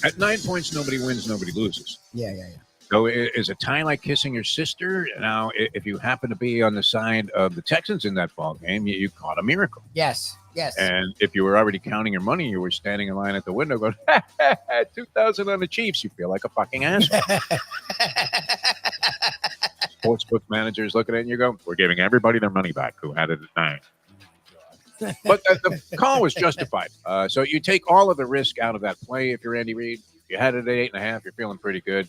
At 9 points, nobody wins, nobody loses. Yeah. So is a tie like kissing your sister? Now, if you happen to be on the side of the Texans in that ball game, you caught a miracle. Yes. And if you were already counting your money, you were standing in line at the window going, 2,000 on the Chiefs. You feel like a fucking asshole. Sportsbook managers looking at it and you go, we're giving everybody their money back who had it at 9. But the call was justified. So you take all of the risk out of that play if you're Andy Reid. You had it at 8.5. You're feeling pretty good.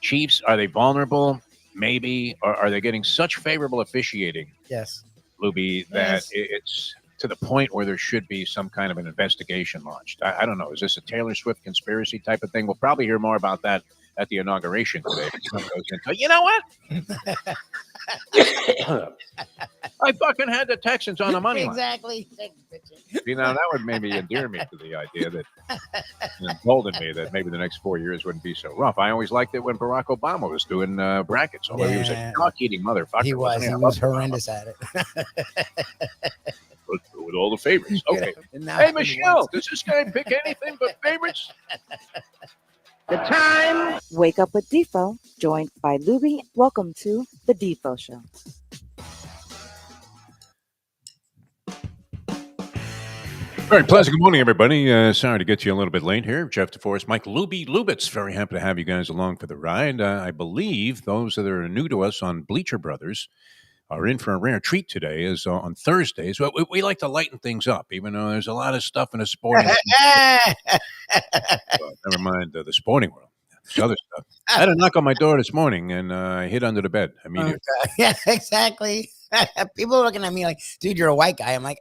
Chiefs, are they vulnerable? Maybe. Or are they getting such favorable officiating? Yes. Lubie, that it's to the point where there should be some kind of an investigation launched. I don't know. Is this a Taylor Swift conspiracy type of thing? We'll probably hear more about that at the inauguration today. You know what? I fucking had the Texans on the money line. Exactly. See, now that would maybe endear me to the idea that emboldened me that maybe the next 4 years wouldn't be so rough. I always liked it when Barack Obama was doing brackets, although he was a cock-eating motherfucker. He was horrendous at it. With all the favorites. Okay. Hey, Michelle, does this guy pick anything but favorites? The time. Wake up with Defo, joined by Lubie. Welcome to the Defo Show. All right, pleasant good morning, everybody. Sorry to get you a little bit late here. Jeff DeForest, Mike Lubie Lubitz. Very happy to have you guys along for the ride. I believe those that are new to us on Bleacher Brothers are in for a rare treat today, as on Thursdays. We like to lighten things up, even though there's a lot of stuff in the sporting world. Never mind the sporting world. There's other stuff. I had a knock on my door this morning, and I hid under the bed immediately. Okay. Yeah, exactly. People are looking at me like, dude, you're a white guy. I'm like,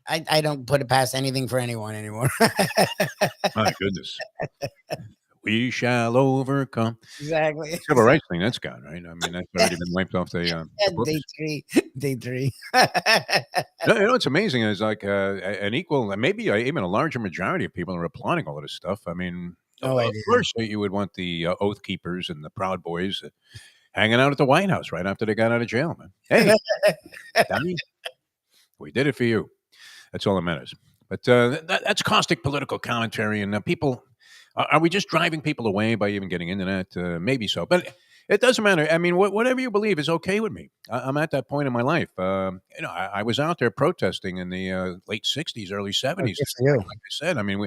I don't put it past anything for anyone anymore. My goodness. We shall overcome. Exactly. Civil rights thing, that's gone, right? I mean, that's already been wiped off the Day three. You know what's amazing is like an equal, maybe even a larger majority of people are applauding all of this stuff. I mean, of course, you would want the Oath Keepers and the Proud Boys hanging out at the White House right after they got out of jail, man. Hey, Donnie, we did it for you. That's all that matters. But that's caustic political commentary, and people... Are we just driving people away by even getting into that? Maybe so. But it doesn't matter. I mean, whatever you believe is okay with me. I'm at that point in my life. I was out there protesting in the late 60s, early 70s. Like I said, I mean,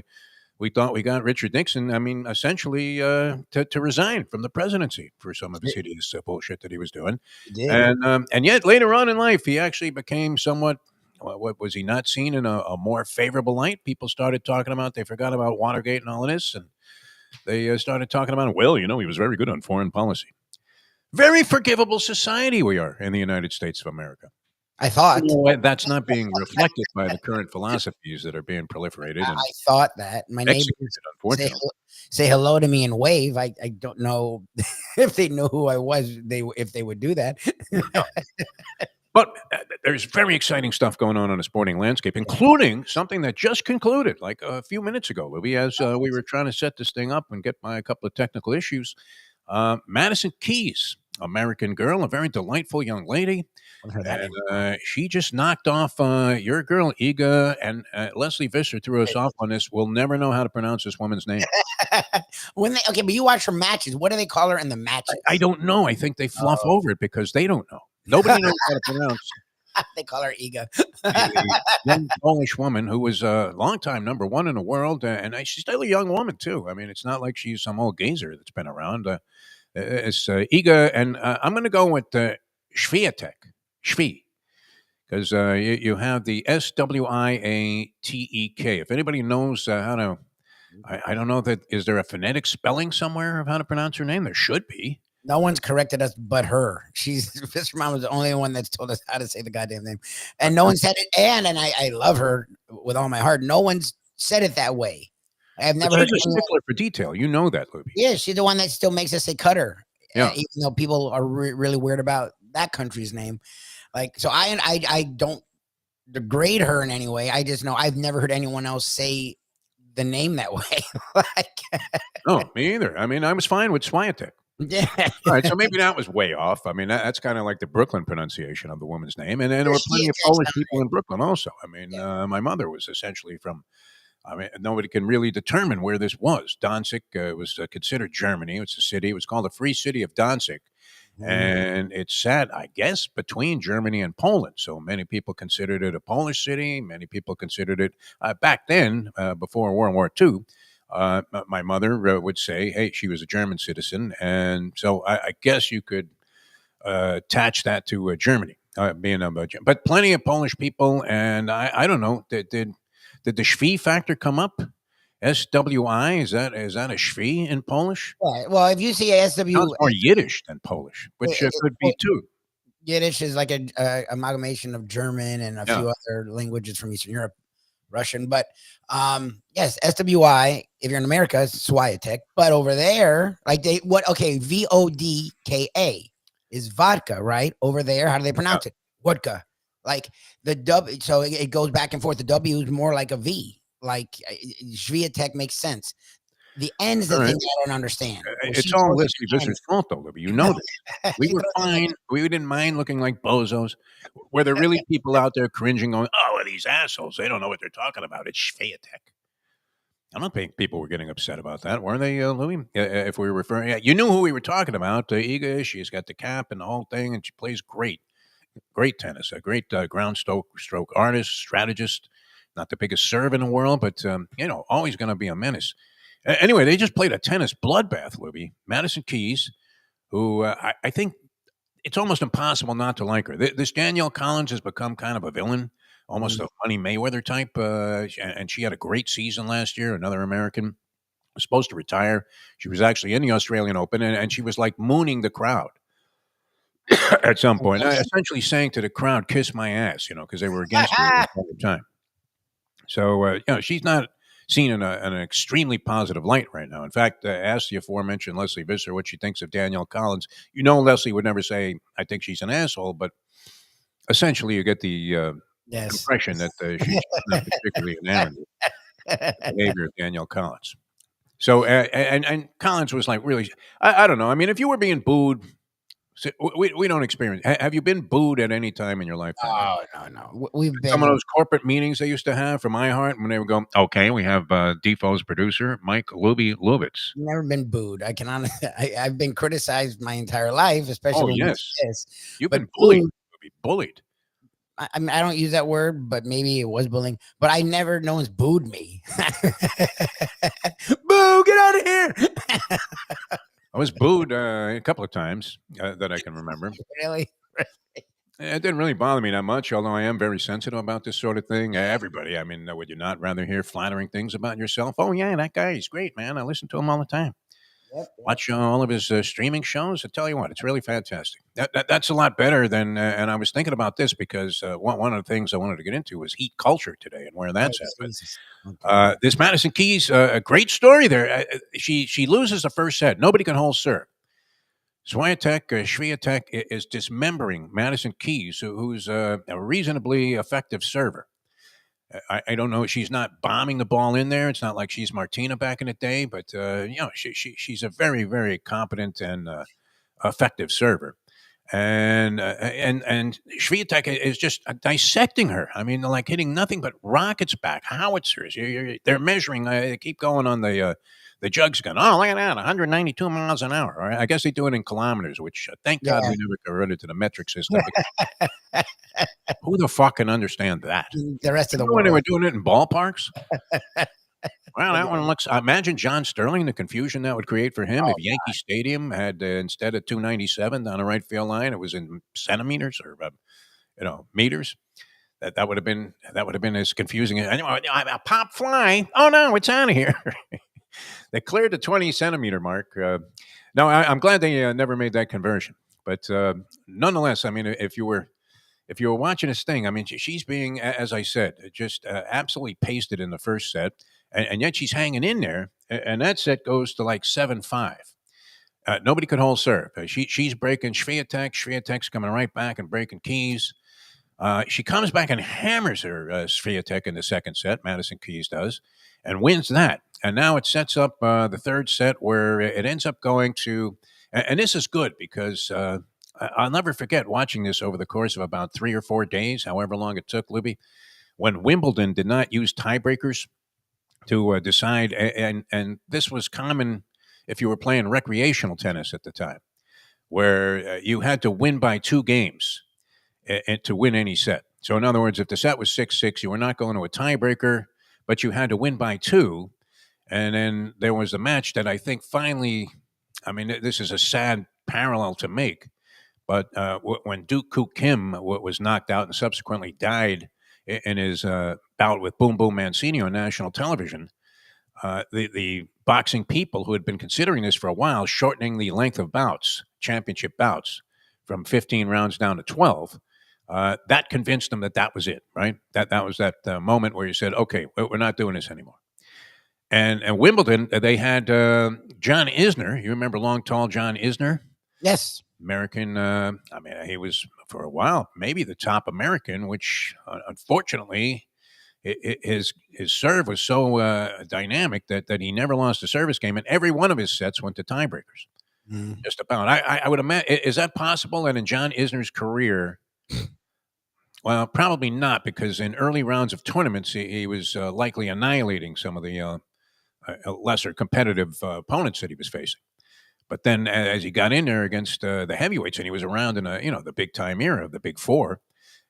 we thought we got Richard Nixon, I mean, essentially to resign from the presidency for some of his hideous bullshit that he was doing. And yet later on in life, he actually became somewhat... What was he not seen in a more favorable light? People started talking about, they forgot about Watergate and all of this, and they started talking about, well, he was very good on foreign policy. Very forgivable society we are in the United States of America. I thought. That's not being reflected by the current philosophies that are being proliferated. And I thought that. My neighbors say hello to me and wave. I don't know if they know who I was, if they would do that. But there's very exciting stuff going on the sporting landscape, including something that just concluded like a few minutes ago, Lubie, as we were trying to set this thing up and get by a couple of technical issues. Madison Keys, American girl, a very delightful young lady. And she just knocked off your girl, Iga, and Leslie Visser threw us off on this. We'll never know how to pronounce this woman's name. But you watch her matches. What do they call her in the matches? I don't know. I think they fluff over it because they don't know. Nobody knows how to pronounce. They call her Iga. A young Polish woman who was a longtime number one in the world, and she's still a young woman too. I mean, it's not like she's some old gazer that's been around. It's Iga, and I'm going to go with Swiatek, because you have the Swiatek. If anybody knows how to, I don't know is there a phonetic spelling somewhere of how to pronounce her name? There should be. No one's corrected us but her. Mr. Mom was the only one that's told us how to say the goddamn name. And no one said it. And I love her with all my heart. No one's said it that way. I have never heard a stickler for detail. You know that, Lubie. Yeah, she's the one that still makes us say Cutter. Yeah. Even though people are really weird about that country's name. Like, so I don't degrade her in any way. I just know I've never heard anyone else say the name that way. No, me either. I mean, I was fine with Swiatek. Yeah. All right, so maybe that was way off. I mean, that's kind of like the Brooklyn pronunciation of the woman's name. And there were plenty of Polish people in Brooklyn also. I mean, my mother was essentially from I mean, nobody can really determine where this was. Danzig was considered Germany. It's a city. It was called the Free City of Danzig. And it sat, I guess, between Germany and Poland. So many people considered it a Polish city. Many people considered it back then, before World War II. My mother would say, hey, she was a German citizen. And so I guess you could attach that to Germany, being a but plenty of Polish people. And I don't know, did the Schwie factor come up? SWI, is that a Schwie in Polish? Yeah, well, if you see SW, Sounds more Yiddish than Polish, which could be too. Yiddish is like a amalgamation of German and a Yeah. few other languages from Eastern Europe, Russian. But yes, SWI. If you're in America, it's Swiatek. But over there, like VODKA is vodka, right? Over there, how do they pronounce it? Vodka. Like the W. So it goes back and forth. The W is more like a V. Like Swiatek makes sense. The N's the thing I don't understand. It's all Leslie Visser's fault, though, Libby. You know this. We were fine. We didn't mind looking like bozos. Were there really people out there cringing, going, "Oh, are these assholes? They don't know what they're talking about. It's Swiatek." I don't think people were getting upset about that, were they, Louis? If we were referring, you knew who we were talking about. Iga, she's got the cap and the whole thing, and she plays great tennis. A great ground stroke artist, strategist. Not the biggest serve in the world, but always going to be a menace. Anyway, they just played a tennis bloodbath, Libby. Madison Keys, who I think it's almost impossible not to like her. This Danielle Collins has become kind of a villain, almost a Money Mayweather type. And she had a great season last year, another American. Was supposed to retire. She was actually in the Australian Open, and she was like mooning the crowd at some point, essentially saying to the crowd, "Kiss my ass," because they were against her at the time. So, she's not seen in an extremely positive light right now. In fact, asked the aforementioned Leslie Visser what she thinks of Danielle Collins. Leslie would never say, "I think she's an asshole," but essentially you get the impression that she's not particularly enamored with the behavior of Danielle Collins. So, and Collins was like, really, I don't know. I mean, if you were being booed, we don't experience. Have you been booed at any time in your lifetime? Oh, no. We've been some of those corporate meetings they used to have for iHeart when they would go, "Okay, we have Defo's producer, Mike Lubie Lubitz." Never been booed. I can honestly, I've been criticized my entire life, especially. Oh, yes. You've been bullied. Bullied. I mean, I don't use that word, but maybe it was bullying. But no one's booed me. Boo! Get out of here! I was booed a couple of times that I can remember. Really? It didn't really bother me that much, although I am very sensitive about this sort of thing. Everybody, I mean, would you not rather hear flattering things about yourself? Oh, yeah, that guy, he's great, man. I listen to him all the time. Yep. Watch all of his streaming shows. I tell you what, it's really fantastic. That's a lot better than, and I was thinking about this because one of the things I wanted to get into was heat culture today and where that's at. This Madison Keys, a great story there. She loses the first set. Nobody can hold serve. Swiatek is dismembering Madison Keys, who's a reasonably effective server. I don't know. She's not bombing the ball in there. It's not like she's Martina back in the day, but she's a very, very competent and effective server. And Swiatek is just dissecting her. I mean, they're like hitting nothing but rockets back, howitzers. They're measuring. They keep going on the jugs gun. Oh, look at that, 192 miles an hour. Right? I guess they do it in kilometers, which thank God we never converted to the metric system. Who the fuck can understand that? The rest of the world. When they were doing it in ballparks? Well, that one looks. Imagine John Sterling, the confusion that would create for him if Yankee Stadium had instead of 297 down the right field line, it was in centimeters or meters. That would have been as confusing. Anyway, a pop fly. Oh no, it's out of here. They cleared the 20 centimeter mark. No, I'm glad they never made that conversion. But nonetheless, I mean, if you were watching this thing, I mean, she's being, as I said, just absolutely pasted in the first set, and yet she's hanging in there. And that set goes to like 7-5. Nobody could hold serve. She's breaking Swiatek. Swiatek's coming right back and breaking Keys. She comes back and hammers her Swiatek in the second set. Madison Keys does, and wins that. And now it sets up the third set where it ends up going to, and this is good because I'll never forget watching this over the course of about 3 or 4 days, however long it took, Libby, when Wimbledon did not use tiebreakers. to decide, and this was common if you were playing recreational tennis at the time, where you had to win by 2 games to win any set. So, in other words, if the set was 6-6, you were not going to a tiebreaker, but you had to win by 2. And then there was a match that I think finally, I mean, this is a sad parallel to make, but when Duke Koo Kim was knocked out and subsequently died in his bout with Boom Boom Mancini on national television, the boxing people who had been considering this for a while, shortening the length of bouts, championship bouts, from 15 rounds down to 12, that convinced them that was it, right? That was that moment where you said, okay, we're not doing this anymore. And Wimbledon, they had John Isner. You remember long, tall John Isner? Yes. American. I mean, he was for a while maybe the top American, which unfortunately his serve was so dynamic that he never lost a service game, and every one of his sets went to tiebreakers. Just about. I would imagine. Is that possible? And in John Isner's career, well, probably not, because in early rounds of tournaments, he was likely annihilating some of the lesser competitive opponents that he was facing. But then as he got in there against the heavyweights, and he was around in the big time era of the Big Four,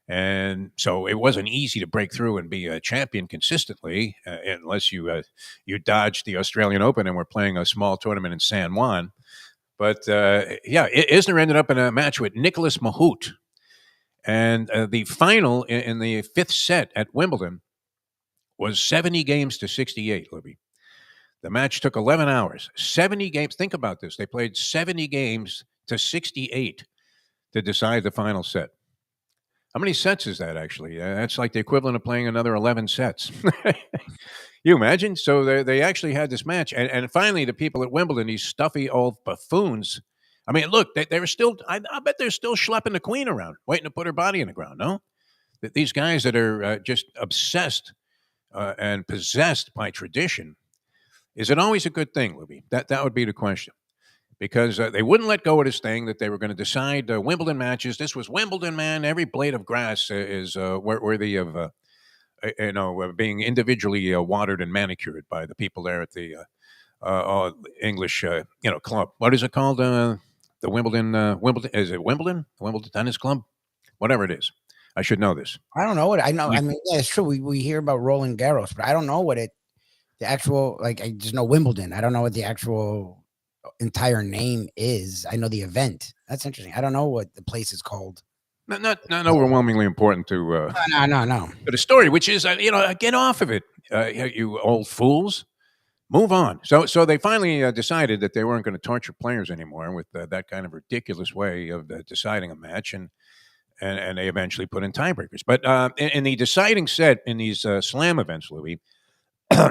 and so it wasn't easy to break through and be a champion consistently unless you dodged the Australian Open and were playing a small tournament in San Juan. But Isner ended up in a match with Nicholas Mahut, and the final in the 5th set at Wimbledon was 70 games to 68, Libby. The match took 11 hours, 70 games. Think about this. They played 70 games to 68 to decide the final set. How many sets is that, actually? That's like the equivalent of playing another 11 sets. You imagine? So they actually had this match. And finally, the people at Wimbledon, these stuffy old buffoons, I mean, look, they were still, I bet they're still schlepping the queen around, waiting to put her body in the ground, no? These guys that are just obsessed and possessed by tradition. Is it always a good thing, Lubie? That would be the question. Because they wouldn't let go of this thing that they were going to decide Wimbledon matches. This was Wimbledon, man. Every blade of grass is worthy of, being individually watered and manicured by the people there at the English, club. What is it called? The Wimbledon. Is it Wimbledon? The Wimbledon Tennis Club? Whatever it is. I should know this. I don't know what I know. I mean, yeah, it's true. We hear about Roland Garros, but I don't know what the actual, like, I just know Wimbledon. I don't know what the actual entire name is. I know the event. That's interesting. I don't know what the place is called. Not overwhelmingly important to no. to the story, which is get off of it, you old fools. Move on. So they finally decided that they weren't going to torture players anymore with that kind of ridiculous way of deciding a match, and they eventually put in tiebreakers. But in the deciding set in these slam events, Louis,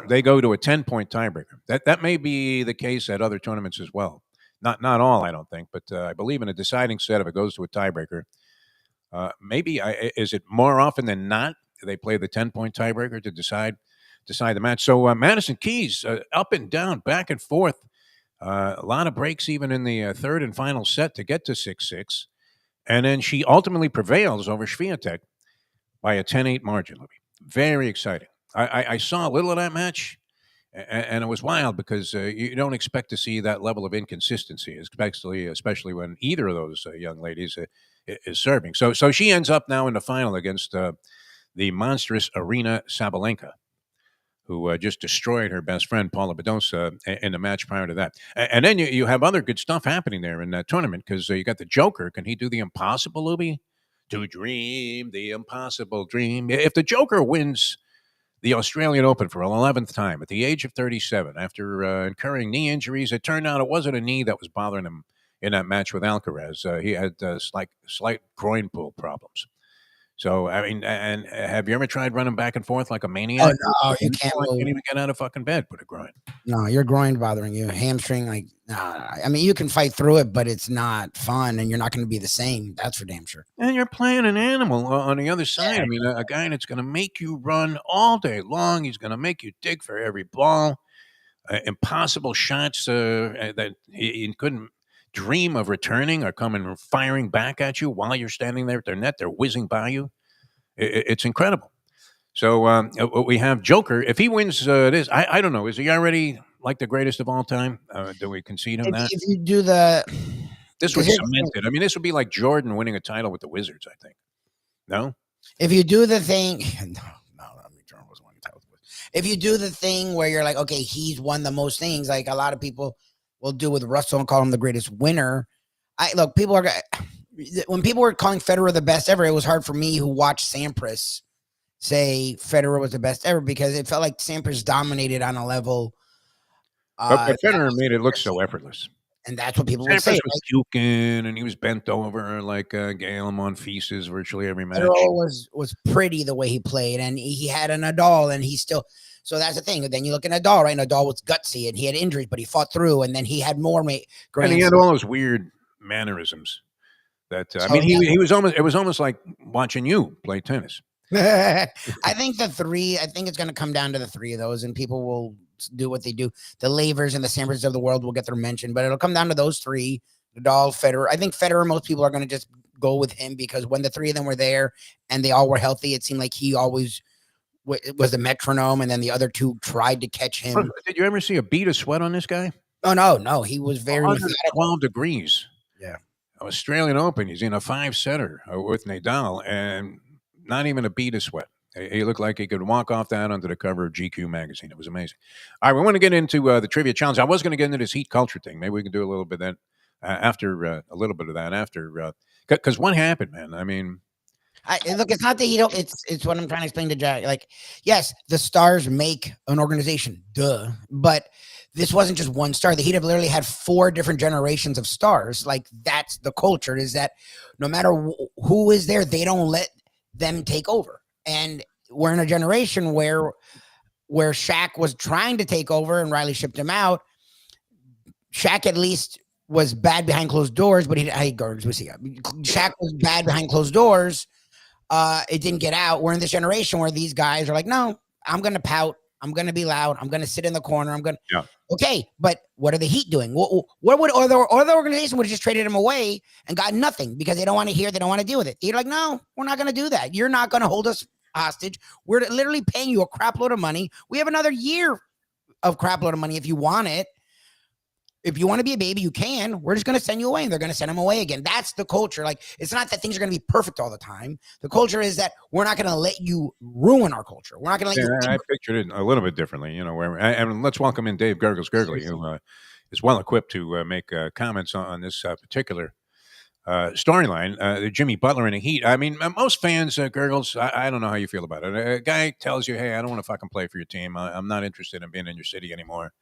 they go to a 10-point tiebreaker. That may be the case at other tournaments as well. Not all, I don't think, but I believe in a deciding set, if it goes to a tiebreaker, is it more often than not they play the 10-point tiebreaker to decide the match. So Madison Keys, up and down, back and forth, a lot of breaks even in the third and final set to get to 6-6. And then she ultimately prevails over Swiatek by a 10-8 margin. Very exciting. I saw a little of that match, and it was wild because you don't expect to see that level of inconsistency, especially when either of those young ladies is serving. So she ends up now in the final against the monstrous Arina Sabalenka, who just destroyed her best friend, Paula Badosa, in the match prior to that. And then you have other good stuff happening there in that tournament, because you got the Joker. Can he do the impossible, Lubie? To dream the impossible dream. If the Joker wins the Australian Open for an 11th time at the age of 37, after incurring knee injuries, it turned out it wasn't a knee that was bothering him in that match with Alcaraz. He had slight groin pull problems. So, I mean, and have you ever tried running back and forth like a maniac? Oh, no, you can't. I can't even get out of fucking bed with a groin. No, your groin bothering you, hamstring, like, nah. I mean, you can fight through it, but it's not fun, and you're not going to be the same. That's for damn sure. And you're playing an animal on the other side. I mean, a guy that's going to make you run all day long. He's going to make you dig for every ball. Impossible shots that he couldn't dream of returning are coming and firing back at you while you're standing there at their net. They're whizzing by you. It's incredible. So we have Joker. If he wins this, I don't know. Is he already like the greatest of all time? Do we concede him that? If you do the, This would cement it. I mean, this would be like Jordan winning a title with the Wizards, I think. No? If you do the thing, no, I mean, Jordan was winning titles. If you do the thing where you're like, okay, he's won the most things, like a lot of people will do with Russell and call him the greatest winner. People are, when people were calling Federer the best ever, it was hard for me who watched Sampras say Federer was the best ever because it felt like Sampras dominated on a level. But Federer made it look so effortless. And that's what people Sampras would say. Was puking, and he was bent over like Gail Monfils virtually every match. Federer was pretty the way he played, and he had a Nadal, and he still. So that's the thing. Then you look at Nadal, right? Nadal was gutsy, and he had injuries, but he fought through, and then he had more. And he had all those weird mannerisms. That I mean, he was almost. It was almost like watching you play tennis. I think the three. I think it's going to come down to the three of those, and people will do what they do. The Lavers and the Sampras of the world will get their mention, but it'll come down to those three: Nadal, Federer. I think Federer. Most people are going to just go with him because when the three of them were there and they all were healthy, it seemed like he always was a metronome, and then the other two tried to catch him. Did you ever see a bead of sweat on this guy? Oh no, he was very 12 degrees. Yeah, Australian Open. He's in a 5-setter with Nadal, and not even a bead of sweat. He looked like he could walk off that under the cover of GQ magazine. It was amazing. All right, we want to get into the trivia challenge. I was going to get into this heat culture thing. Maybe we can do a little bit of that after a little bit of that after because what happened, man? I mean, look, it's not that you don't. It's what I'm trying to explain to Jack. Like, yes, the stars make an organization, but this wasn't just one star. The Heat have literally had 4 different generations of stars. Like, that's the culture. Is that no matter who is there, they don't let them take over. And we're in a generation where Shaq was trying to take over and Riley shipped him out. Shaq at least was bad behind closed doors, but Shaq was bad behind closed doors. It didn't get out. We're in this generation where these guys are like, no, I'm going to pout. I'm going to be loud. I'm going to sit in the corner. Okay, but what are the Heat doing? What would other organization would have just traded him away and got nothing because they don't want to hear, they don't want to deal with it. You're like, no, we're not going to do that. You're not going to hold us hostage. We're literally paying you a crap load of money. We have another year of crap load of money if you want it. If you want to be a baby, you can. We're just going to send you away, and they're going to send them away again. That's the culture. Like, it's not that things are going to be perfect all the time. The culture is that we're not going to let you ruin our culture. We're not going to let you. I pictured it a little bit differently, and let's welcome in Dave Gurggles Gergely, who is well equipped to make comments on this particular storyline. The Jimmy Butler and the Heat. I mean, most fans, Gurggles, I don't know how you feel about it. A guy tells you, hey, I don't want to fucking play for your team. I'm not interested in being in your city anymore.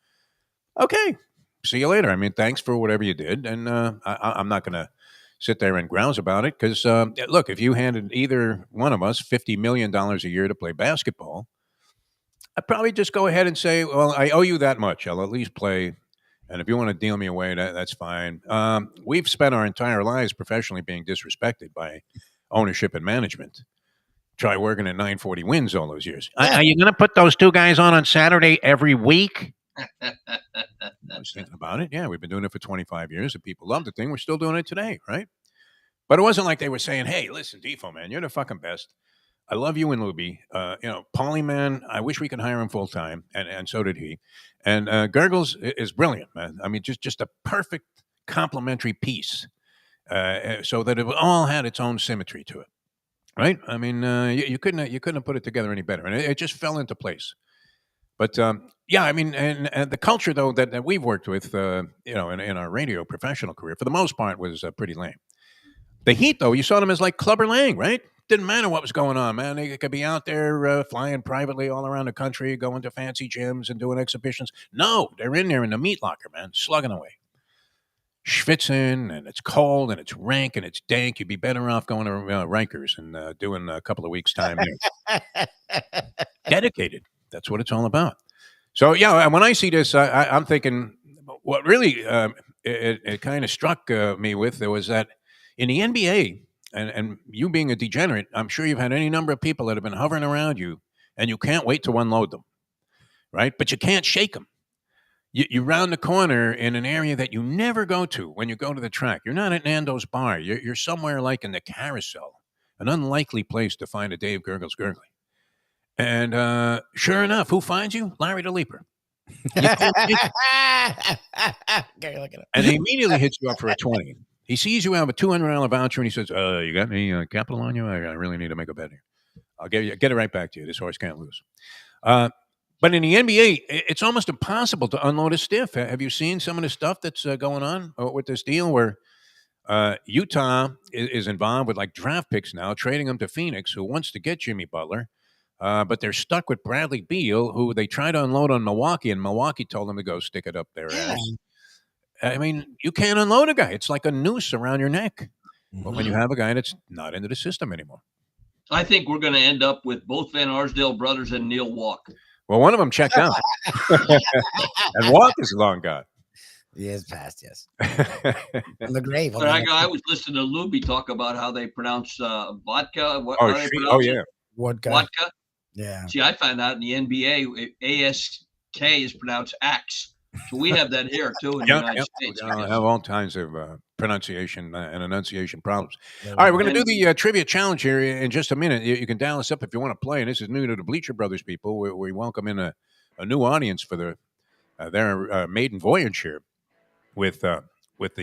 Okay. See you later. I mean, thanks for whatever you did. And I'm not going to sit there and grouse about it because, look, if you handed either one of us $50 million a year to play basketball, I'd probably just go ahead and say, well, I owe you that much. I'll at least play. And if you want to deal me away, that's fine. We've spent our entire lives professionally being disrespected by ownership and management. Try working at 940 Wins all those years. Yeah. Are you going to put those 2 guys on Saturday every week? I was thinking about it. Yeah, we've been doing it for 25 years. And people love the thing. We're still doing it today, right? But it wasn't like they were saying, hey, listen, Defo, man, you're the fucking best. I love you and Lubie. Paulie, man, I wish we could hire him full time. And so did he. And Gurggles is brilliant, man. I mean, just a perfect complementary piece so that it all had its own symmetry to it, right? I mean, you couldn't have put it together any better. And it just fell into place. But yeah, I mean, and the culture though that we've worked with, in our radio professional career, for the most part, was pretty lame. The Heat, though, you saw them as like Clubber Lang, right? Didn't matter what was going on, man. They could be out there flying privately all around the country, going to fancy gyms and doing exhibitions. No, they're in there in the meat locker, man, slugging away, schwitzing, and it's cold and it's rank and it's dank. You'd be better off going to Rikers and doing a couple of weeks' time there. Dedicated. That's what it's all about. So, yeah, when I see this, I'm thinking what really it kind of struck me with, there was that in the NBA, and you being a degenerate, I'm sure you've had any number of people that have been hovering around you, and you can't wait to unload them, right? But you can't shake them. You round the corner in an area that you never go to when you go to the track. You're not at Nando's bar. You're somewhere like in the Carousel, an unlikely place to find a Dave Gurggles Gergely. And sure enough, who finds you? Larry the Leaper. You can't make it. And he immediately hits you up for a 20. He sees you have a $200 voucher and he says, you got any capital on you? I really need to make a bet here. I'll get it right back to you. This horse can't lose. But in the NBA, it's almost impossible to unload a stiff. Have you seen some of the stuff that's going on with this deal where Utah is involved with like draft picks now, trading them to Phoenix, who wants to get Jimmy Butler. But they're stuck with Bradley Beal, who they tried to unload on Milwaukee, and Milwaukee told them to go stick it up their ass. I mean, you can't unload a guy. It's like a noose around your neck. But when you have a guy that's not into the system anymore. I think we're going to end up with both Van Arsdale brothers and Neil Walk. Well, one of them checked out. And Walk is long gone. He is past, yes. From the grave. But I was listening to Lubie talk about how they pronounce vodka. Yeah. Vodka. Yeah. See, I found out in the NBA, ASK is pronounced axe. So we have that here, too, in the United States. I have all kinds of pronunciation and enunciation problems. All right, we're going to do the trivia challenge here in just a minute. You can dial us up if you want to play. And this is new to the Bleacher Brothers people. We welcome in a new audience for their maiden voyage here with the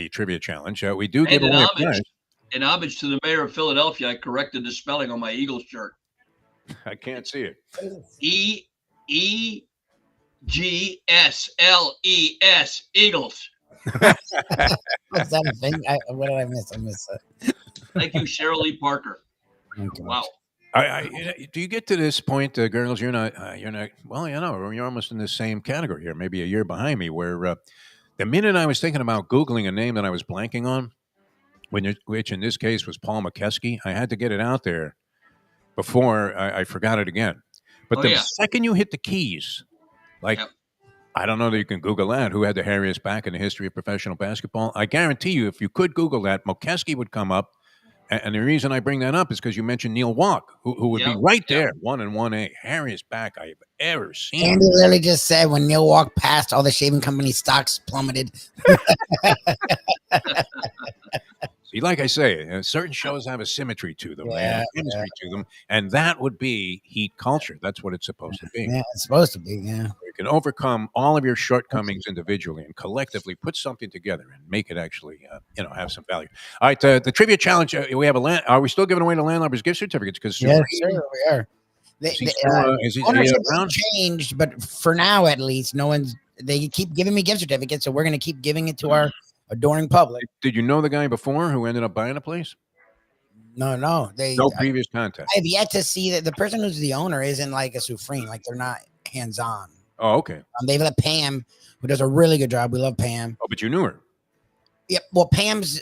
trivia challenge. We do give away a prize. In homage to the mayor of Philadelphia, I corrected the spelling on my Eagles shirt. I can't see it. EEGSLES, Eagles. What's that thing? What did I miss? I missed that. Thank you, Cheryl Lee Parker. Wow. Do you get to this point, Gurggles? You're not. Well, you're almost in the same category here, maybe a year behind me. Where the minute I was thinking about Googling a name that I was blanking on, which in this case was Paul McKeskey, I had to get it out there before I forgot it again. But second you hit the keys, I don't know that you can Google that. Who had the hairiest back in the history of professional basketball? I guarantee you, if you could Google that, McKeskey would come up. And the reason I bring that up is because you mentioned Neil Walk, who would be right there, 1 and 1A, hairiest back I've ever seen. Andy literally just said when Neil Walk passed, all the shaving company stocks plummeted. See, like I say, certain shows have a symmetry to them, chemistry to them, and that would be heat culture. That's what it's supposed to be. Yeah, it's supposed to be, yeah. You can overcome all of your shortcomings individually and collectively put something together and make it actually, have some value. All right, the trivia challenge, we have are we still giving away the Landlubber's gift certificates? Because yes, sir, we are. Ownership around? Changed, but for now, at least, they keep giving me gift certificates, so we're going to keep giving it to our adoring public. Did you know the guy before who ended up buying a place? No. No previous contact. I've yet to see that the person who's the owner isn't like a supreme, like they're not hands-on. Oh, okay. They've let Pam, who does a really good job. We love Pam. Oh, but you knew her. Yep. Well, Pam's,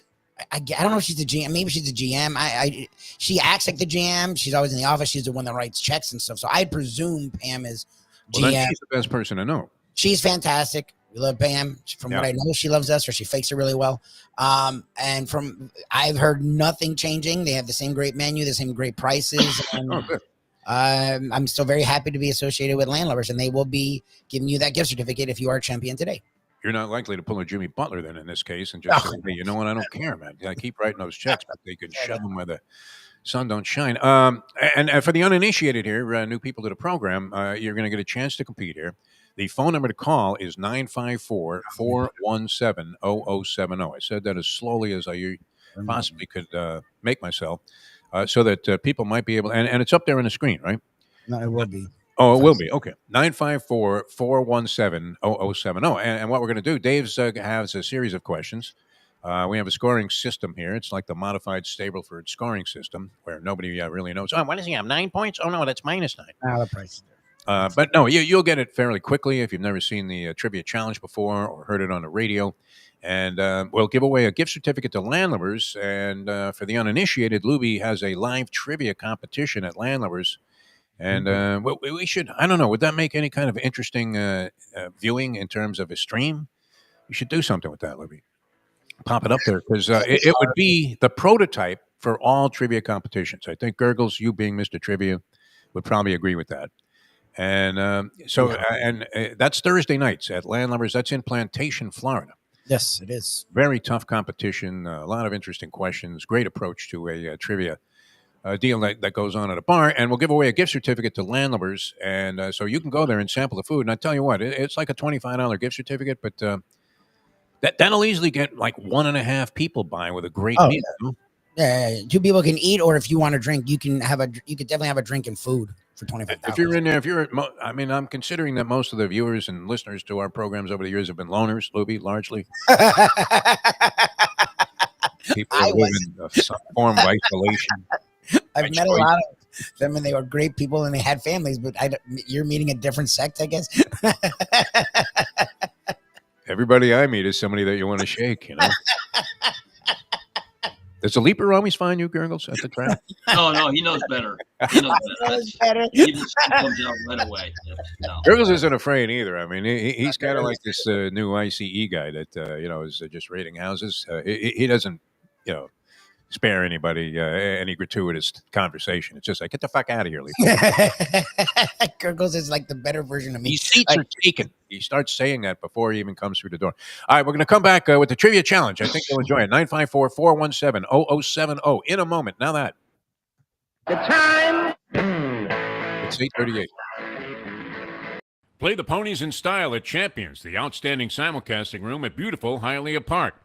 I don't know if she's the GM. Maybe she's the GM. She acts like the GM. She's always in the office. She's the one that writes checks and stuff. So I presume Pam is GM. Well, then she's the best person to know. She's fantastic. We love Pam. From what I know, she loves us, or she fakes it really well. And I've heard nothing changing. They have the same great menu, the same great prices. And, good. I'm still very happy to be associated with Landlubbers, and they will be giving you that gift certificate if you are a champion today. You're not likely to pull a Jimmy Butler then in this case and just say, hey, you know what? I don't care, man. I keep writing those checks, but they can shove them where the sun don't shine. And for the uninitiated here, new people to the program, you're going to get a chance to compete here. The phone number to call is 954-417-0070. I said that as slowly as I possibly could make myself so that people might be able, and it's up there on the screen, right? No, it will be. Oh, it will be. Okay. 954-417-0070. And what we're going to do, Dave's has a series of questions. We have a scoring system here. It's like the modified Stableford scoring system where nobody really knows. Oh, what does he have? 9 points? Oh, no, that's -9. The price. But no, you'll get it fairly quickly if you've never seen the trivia challenge before or heard it on the radio. And we'll give away a gift certificate to Landlubbers. And for the uninitiated, Lubie has a live trivia competition at Landlubbers. And we should, I don't know, would that make any kind of interesting viewing in terms of a stream? You should do something with that, Lubie. Pop it up there because it would be the prototype for all trivia competitions. I think Gurggles, you being Mr. Trivia, would probably agree with that. And that's Thursday nights at Landlubbers. That's in Plantation, Florida. Yes, it is. Very tough competition. A lot of interesting questions. Great approach to a trivia deal that goes on at a bar, and we'll give away a gift certificate to Landlubbers, and so you can go there and sample the food. And I tell you what, it's like a $25 gift certificate, but that'll easily get like 1.5 people by with a great meal. Yeah. Yeah, 2 people can eat, or if you want to drink, you could definitely have a drink and food for $25. If you're in there, I mean, I'm considering that most of the viewers and listeners to our programs over the years have been loners, Lubie, largely. People who live in some form of isolation. I've met a lot of them, and they were great people, and they had families. But you're meeting a different sect, I guess. Everybody I meet is somebody that you want to shake, you know. Does the leaper always find you, Gurggles, at the trap? No, he knows better. He knows better. He just comes out right away. No. Gurggles isn't afraid either. I mean, he's kind of like this new ICE guy that is just raiding houses. He doesn't, spare anybody any gratuitous conversation. It's just like, get the fuck out of here, leaper. Gurggles is like the better version of me. These seats are taken. He starts saying that before he even comes through the door. All right, we're going to come back with the trivia challenge. I think you'll enjoy it. 954-417-0070 in a moment. Now that. The time. It's 8:38. Play the ponies in style at Champions, the outstanding simulcasting room at beautiful Hialeah Park.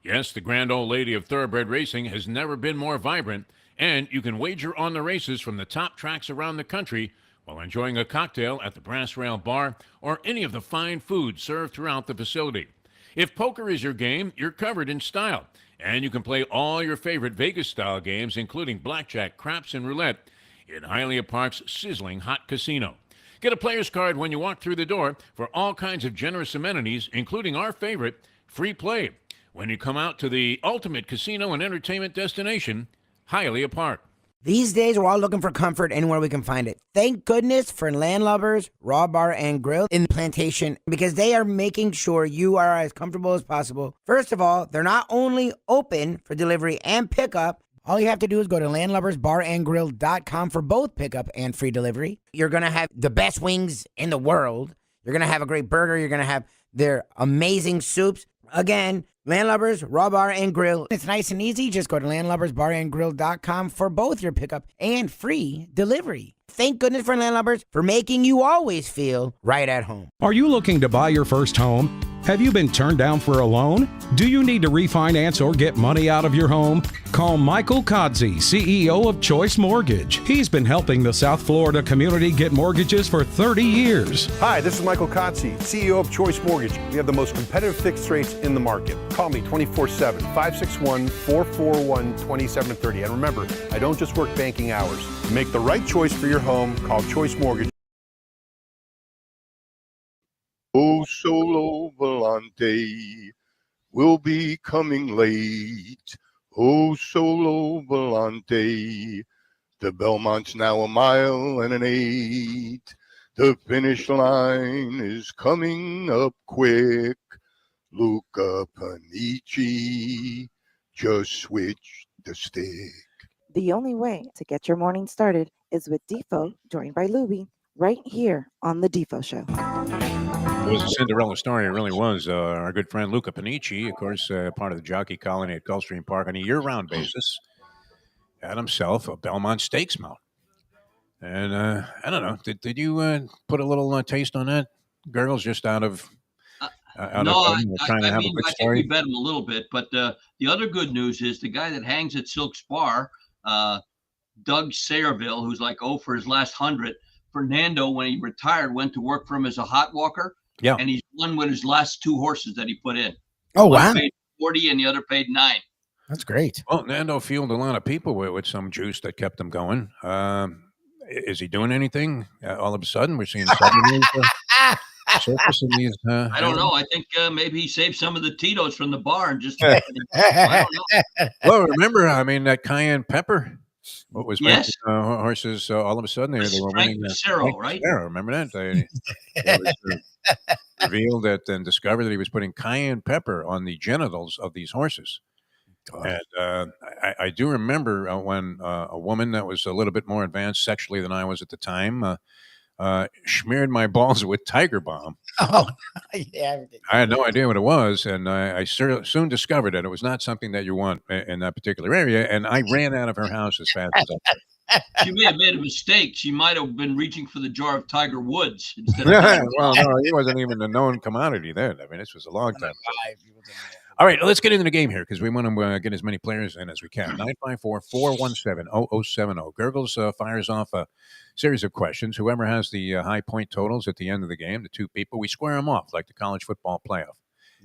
Yes, the grand old lady of thoroughbred racing has never been more vibrant, and you can wager on the races from the top tracks around the country while enjoying a cocktail at the Brass Rail Bar or any of the fine foods served throughout the facility. If poker is your game, you're covered in style, and you can play all your favorite Vegas-style games, including blackjack, craps, and roulette, in Hialeah Park's sizzling hot casino. Get a player's card when you walk through the door for all kinds of generous amenities, including our favorite, free play, when you come out to the ultimate casino and entertainment destination, Hialeah Park. These days, we're all looking for comfort anywhere we can find it. Thank goodness for Landlubbers Raw Bar and Grill in the Plantation, because they are making sure you are as comfortable as possible. First of all, they're not only open for delivery and pickup. All you have to do is go to landlubbersbarandgrill.com for both pickup and free delivery. You're going to have the best wings in the world. You're going to have a great burger. You're going to have their amazing soups. Again, Landlubbers, Raw Bar and Grill. It's nice and easy. Just go to landlubbersbarandgrill.com for both your pickup and free delivery. Thank goodness for Landlubbers for making you always feel right at home. Are you looking to buy your first home? Have you been turned down for a loan? Do you need to refinance or get money out of your home? Call Michael Kodsey, CEO of Choice Mortgage. He's been helping the South Florida community get mortgages for 30 years. Hi, this is Michael Kodsey, CEO of Choice Mortgage. We have the most competitive fixed rates in the market. Call me 24/7, 561-441-2730. And remember, I don't just work banking hours. To make the right choice for your home, call Choice Mortgage. Oh, Solo Volante will be coming late. Oh, Solo Volante, the Belmont's now 1.8 miles. The finish line is coming up quick. Luca Panici just switched the stick. The only way to get your morning started is with Defo, joined by Lubie, right here on the Defo Show. It was a Cinderella story. It really was. Our good friend Luca Panici, of course, part of the jockey colony at Gulfstream Park on a year-round basis, had himself a Belmont Stakes mount. And I don't know, did you put a little taste on that, Gurggles, just out of trying to have a good story? I think we bet him a little bit, but the other good news is the guy that hangs at Silk Spar, Doug Sayreville, who's like for his last 100. Fernando, when he retired, went to work for him as a hot walker. Yeah. And he's won with his last 2 horses that he put in. Oh, One wow. paid 40 and the other paid 9. That's great. Well, Nando fueled a lot of people with some juice that kept them going. Is he doing anything? All of a sudden, we're seeing surface in these. I don't know. I think maybe he saved some of the Tito's from the bar and just. I don't know. Well, remember, I mean, that cayenne pepper. What was yes. Horses? All of a sudden, they were winning. Cero, right? Cero, remember that? They revealed that and discovered that he was putting cayenne pepper on the genitals of these horses. God. And I do remember when a woman that was a little bit more advanced sexually than I was at the time smeared my balls with Tiger Balm. Oh, yeah. I had no idea what it was, and I soon discovered that it was not something that you want in that particular area, and I ran out of her house as fast as I could. She may have made a mistake. She might have been reaching for the jar of Tiger Woods instead of well, no, he wasn't even a known commodity then. I mean, this was a long time ago. All right, let's get into the game here because we want to get as many players in as we can. 954-417-0070. Gurggles fires off a series of questions. Whoever has the high point totals at the end of the game, the two people, we square them off like the college football playoff.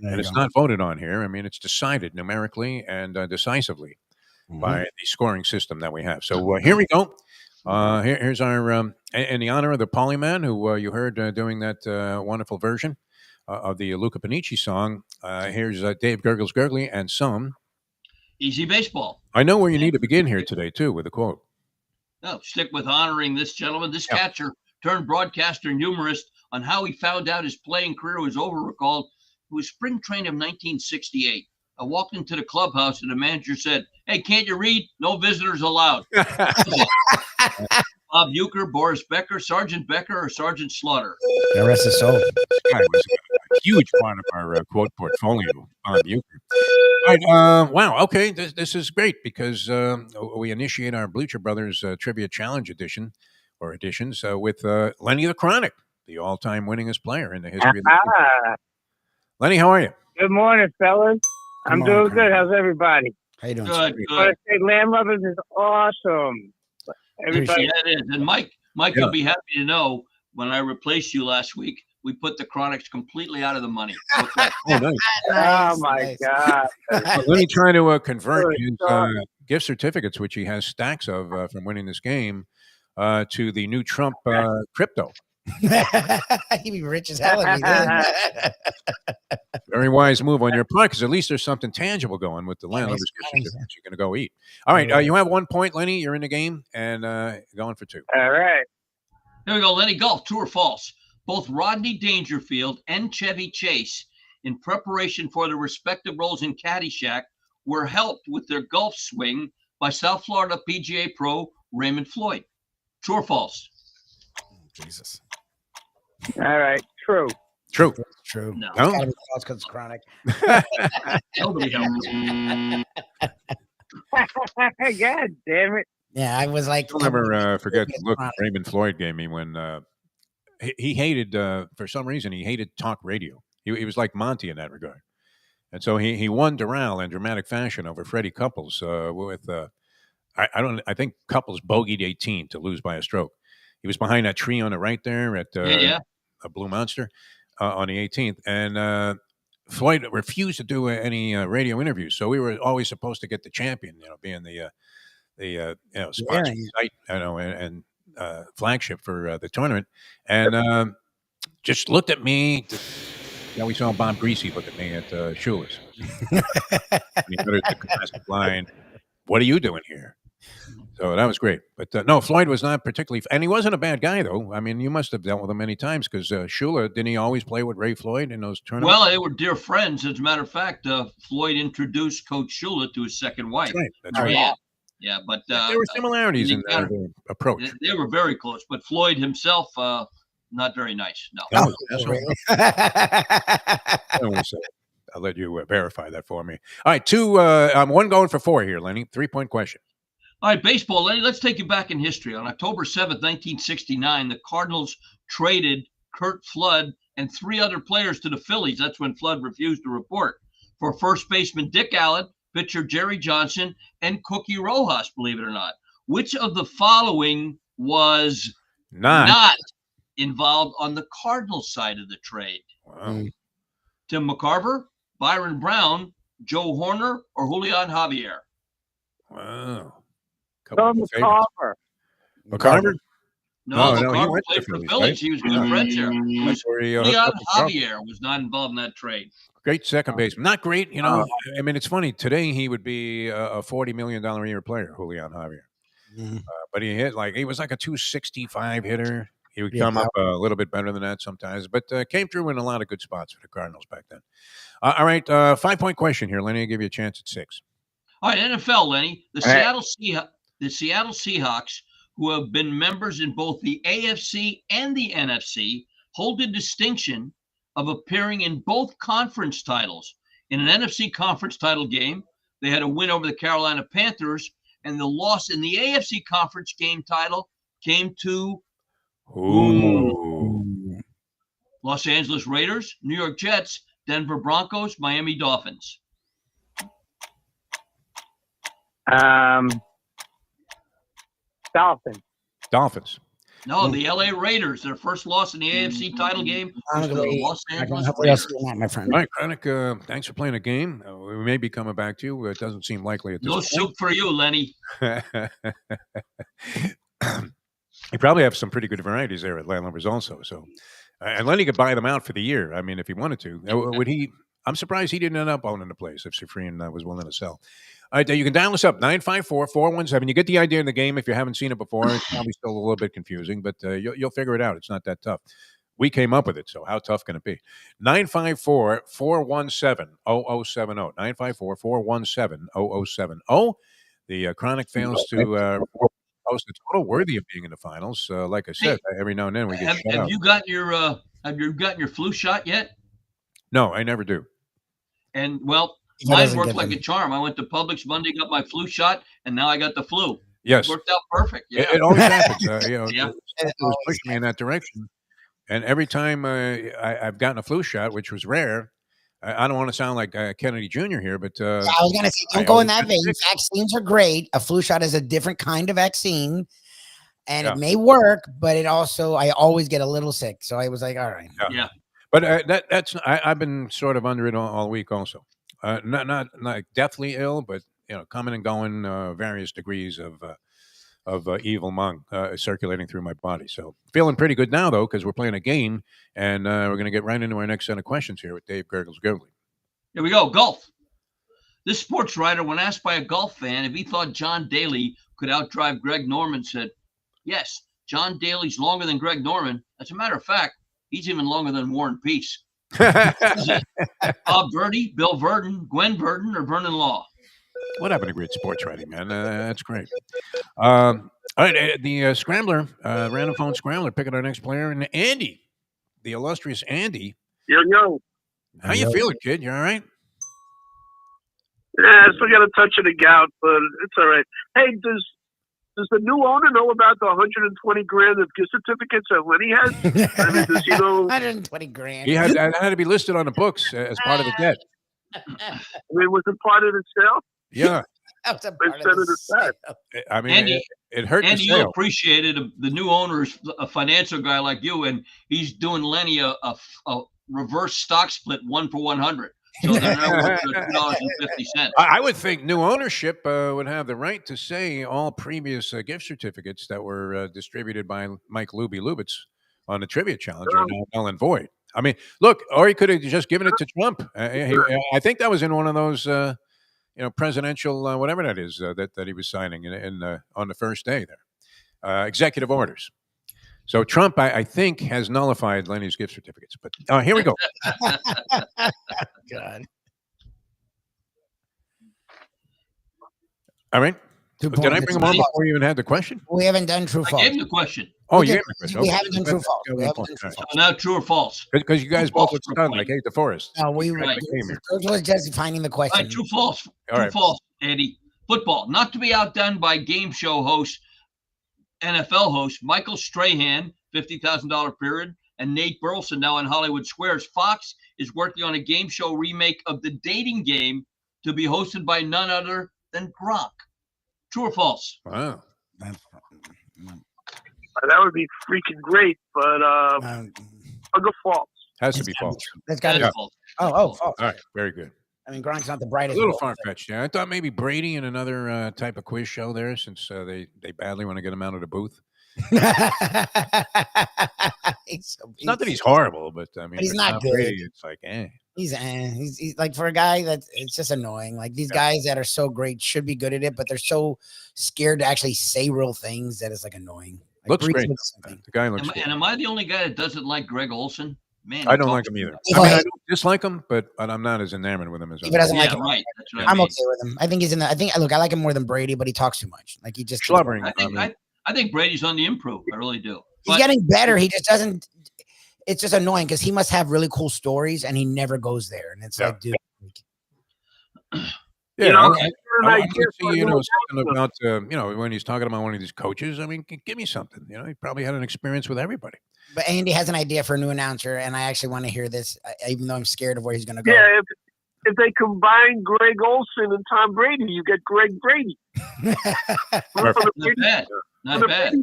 And it's not voted on here. I mean, it's decided numerically and decisively by the scoring system that we have. So here we go. Here's our, in the honor of the Polyman, who you heard doing that wonderful version of the Luca Panici song. Here's Dave Gurggles Gergely and some Easy Baseball. I know where you need to begin here today, too, with a quote. No, stick with honoring this gentleman. This catcher turned broadcaster and humorist on how he found out his playing career was over, recalled it was spring training of 1968. I walked into the clubhouse and the manager said, "Hey, can't you read? No visitors allowed." Bob Euchre, Boris Becker, Sergeant Becker, or Sergeant Slaughter? The rest is soul. This guy was a huge part of our quote portfolio, Bob Euchre. All right, wow, okay, this is great because we initiate our Bleacher Brothers Trivia Challenge editions with Lenny the Chronic, the all-time winningest player in the history of the game. Lenny, how are you? Good morning, fellas. I'm doing good. How's everybody? How you doing? Good, I good. want to say Landlubber is awesome. Everybody, Yeah, it is. And Mike, you'll be happy to know when I replaced you last week, we put the Chronics completely out of the money. Okay. Oh, nice. oh my God. Lenny trying to convert his gift certificates, which he has stacks of from winning this game, to the new Trump crypto. He'd be rich as hell if he did. Very wise move on your part, because at least there's something tangible going with the Landlubber's gift certificates. You're going to go eat. All right, you have 1 point, Lenny. You're in the game, and going for two. All right. Here we go, Lenny. Golf, true or false? Both Rodney Dangerfield and Chevy Chase, in preparation for their respective roles in Caddyshack, were helped with their golf swing by South Florida PGA pro Raymond Floyd. True or false? Jesus. All right. True. True. True. No. It's gotta be false because it's chronic. Nobody helps. God damn it. Yeah, I was like, I'll never forget the look Raymond Floyd gave me when he hated, for some reason, he hated talk radio. He was like Monty in that regard. And so he won Doral in dramatic fashion over Freddie Couples with, I think Couples bogeyed 18 to lose by a stroke. He was behind that tree on the right there at a Blue Monster on the 18th. And Floyd refused to do any radio interviews. So we were always supposed to get the champion, being the sponsor site, and flagship for the tournament. And just looked at me. We saw Bob Greasy look at me at Shula's. He uttered the classic line, "What are you doing here?" So that was great. But no, Floyd was not particularly, and he wasn't a bad guy, though. I mean, you must have dealt with him many times because Shula, didn't he always play with Ray Floyd in those tournaments? Well, they were dear friends. As a matter of fact, Floyd introduced Coach Shula to his second wife. That's right. Yeah, but there were similarities in their approach. They were very close, but Floyd himself, not very nice. No. I'll let you verify that for me. All right, one going for four here, Lenny. 3-point question. All right, baseball, Lenny, let's take you back in history. On October 7th, 1969, the Cardinals traded Curt Flood and 3 other players to the Phillies. That's when Flood refused to report. For first baseman Dick Allen, pitcher Jerry Johnson, and Cookie Rojas, believe it or not. Which of the following was not involved on the Cardinals side of the trade? Wow. Tim McCarver, Byron Brown, Joe Horner, or Julian Javier? Wow. McCarver. McCarver? No, McCarver played for the Phillies. Right? He was good friends here. Julian Javier was not involved in that trade. Great second baseman. Not great, I mean, it's funny. Today, he would be a $40 million a year player, Julian Javier. Mm-hmm. But he was like a 265 hitter. He would come up a little bit better than that sometimes, but came through in a lot of good spots for the Cardinals back then. All right, 5-point question here, Lenny. I'll give you a chance at 6. All right, NFL, Lenny. The Seattle Seahawks who have been members in both the AFC and the NFC hold the distinction of appearing in both conference titles. In an NFC conference title game, they had a win over the Carolina Panthers, and the loss in the AFC conference game title came to Los Angeles Raiders, New York Jets, Denver Broncos, Miami Dolphins. Dolphins. No, the LA Raiders, their first loss in the AFC title game was to the Los Angeles Raiders. My friend. All right, Chronic, thanks for playing a game. We may be coming back to you. It doesn't seem likely at this No point. soup for you, Lenny. You probably have some pretty good varieties there at Landlubbers also. So, and Lenny could buy them out for the year. I mean, if he wanted to. Would he? I'm surprised he didn't end up owning the place if Safrian was willing to sell. All right, you can dial us up, 954-417. You get the idea of the game if you haven't seen it before. It's probably still a little bit confusing, but you'll figure it out. It's not that tough. We came up with it, so how tough can it be? 954-417-0070. 954-417-0070. The Chronic fails to post a total worthy of being in the finals. Like I said, every now and then we get shut out. Have you gotten your flu shot yet? No, I never do. And well, mine worked like a charm. I went to Publix Monday, got my flu shot, and now I got the flu. Yes, it worked out perfect. Yeah, it always happens. It was pushing me in that direction, and every time I've gotten a flu shot, which was rare. I don't want to sound like Kennedy Jr. here, but I was going to say, don't go in that vein. Vaccines are great. A flu shot is a different kind of vaccine, and it may work, but it also I always get a little sick. So I was like, all right, yeah. But I've been sort of under it all week also. Not deathly ill, but coming and going, various degrees of evil mung circulating through my body. So feeling pretty good now though, because we're playing a game, and we're going to get right into our next set of questions here with Dave Gurggles Gergely. Here we go. Golf. This sports writer, when asked by a golf fan if he thought John Daly could outdrive Greg Norman, said, "Yes, John Daly's longer than Greg Norman. As a matter of fact, he's even longer than War and Peace." Bob Verdi, Bill Verdon, Gwen Verdon, or Vernon Law? What happened to great sports writing, man? That's great. All right, the Scrambler, random phone Scrambler, picking our next player, and Andy, the illustrious Andy. Yo. How you feeling, kid? You all right? Yeah, I still got a touch of the gout, but it's all right. Hey, does the new owner know about the $120,000 of gift certificates that Lenny has? I mean, does he know? $120,000. He had to be listed on the books as part of the debt. I mean, was it part of the sale? Yeah. That was a part Instead of the sale. I mean, Andy, it hurt. Andy, you appreciated the new owner's a financial guy like you, and he's doing Lenny a reverse stock split 1 for 100. So they're now worth $2.50. I would think new ownership would have the right to say all previous gift certificates that were distributed by Mike Lubitz on the Trivia Challenge are now null and void. I mean, look, or he could have just given it to Trump. I think that was in one of those, presidential whatever that is that he was signing in on the first day there, executive orders. So Trump, I think, has nullified Lenny's gift certificates. But here we go. God. All right. 2 Did I bring him on before you even had the question? We haven't done true false. I gave him the question. Oh, you gave him the question. We haven't done true false. So now true or false? Because you guys both look stunned like Hate the Forest. No, we Right. was just finding the All question. right, true false. All right. True false, Andy. Football. Not to be outdone by game show host, NFL host Michael Strahan, $50,000 period, and Nate Burleson now on Hollywood Squares. Fox is working on a game show remake of The Dating Game to be hosted by none other than Gronk. True or false? Wow. That would be freaking great, but I'll go false. Has to be false. That's got to That be is false. false. All right. Very good. I mean, Gronk's not the A brightest. little far-fetched. Yeah, I thought maybe Brady in another type of quiz show there, since they badly want to get him out of the booth. Not that he's horrible, but I mean, he's not good. Brady, it's like, He's like, for a guy that it's just annoying. Like these guys that are so great should be good at it, but they're so scared to actually say real things that it's like annoying. Like, looks great. The guy looks good. And am I the only guy that doesn't like Greg Olson? Man, I don't like him either. I mean, I don't dislike him, but I'm not as enamored with him as he doesn't like him. Right. That's right. I'm okay with him. I think he's in the. I like him more than Brady, but he talks too much. Like he just Schlubbering. I think Brady's on the improve. I really do. He's getting better. He just doesn't. It's just annoying because he must have really cool stories and he never goes there. And it's like, dude. Yeah, I want to see, something about, when he's talking about one of these coaches. I mean, give me something. He probably had an experience with everybody. But Andy has an idea for a new announcer, and I actually want to hear this, even though I'm scared of where he's going to go. Yeah, if they combine Greg Olson and Tom Brady, you get Greg Brady. Not bad. Not bad.